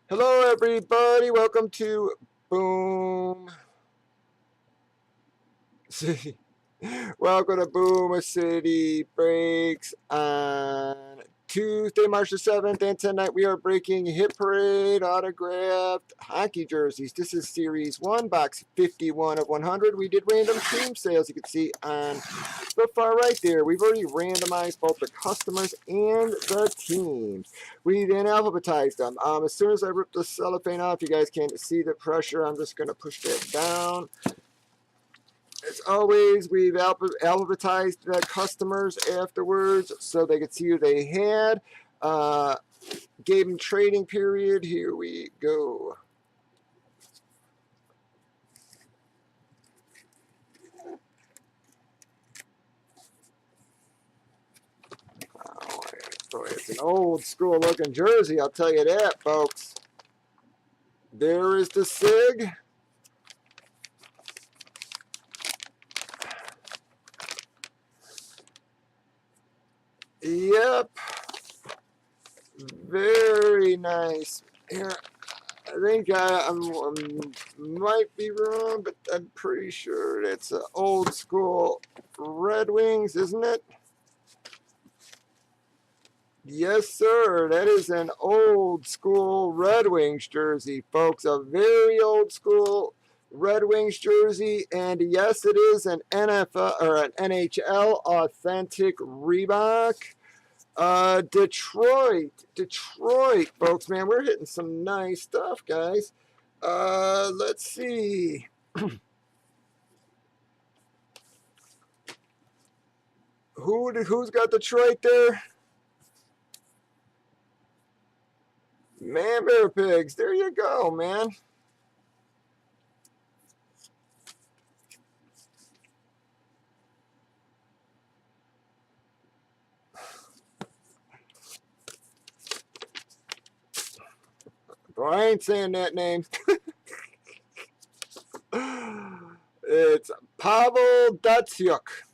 Hello, everybody. Welcome to Boom City. Welcome to Boom City Breaks on Tuesday, March the 7th, and tonight we are breaking Hit Parade autographed hockey jerseys. This is Series 1, box 51 of 100. We did random team sales, you can see on the far right there. We've already randomized both the customers and the teams. We then alphabetized them. As soon as I rip the cellophane off, you guys can't see the pressure. I'm just going to push that down. As always, we've alphabetized the customers afterwards so they could see who they had. Gave them trading period. Here we go. Boy, it's an old school looking jersey, I'll tell you that, folks. There is the SIG. Yep. Very nice. Here, I think I might be wrong, but I'm pretty sure it's an old school Red Wings, isn't it? Yes, sir. That is an old school Red Wings jersey, folks. A very old school Red Wings jersey. And yes, it is an NFL or an NHL authentic Reebok. Detroit, folks, man, we're hitting some nice stuff, guys. Let's see. Who's got Detroit there? Man, Bear Pigs. There you go, man. Boy, I ain't saying that name. It's Pavel Datsyuk.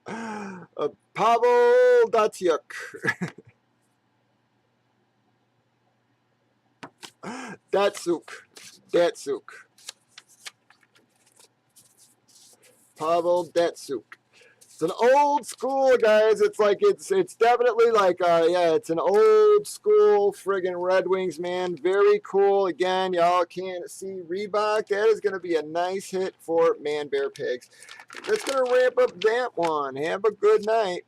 Pavel Datsyuk. Datsyuk. Pavel Datsyuk. It's an old school, guys. It's like it's definitely like yeah, it's an old school friggin' Red Wings, man. Very cool. Again, y'all can't see Reebok. That is gonna be a nice hit for Man Bear Pigs. That's gonna ramp up that one. Have a good night.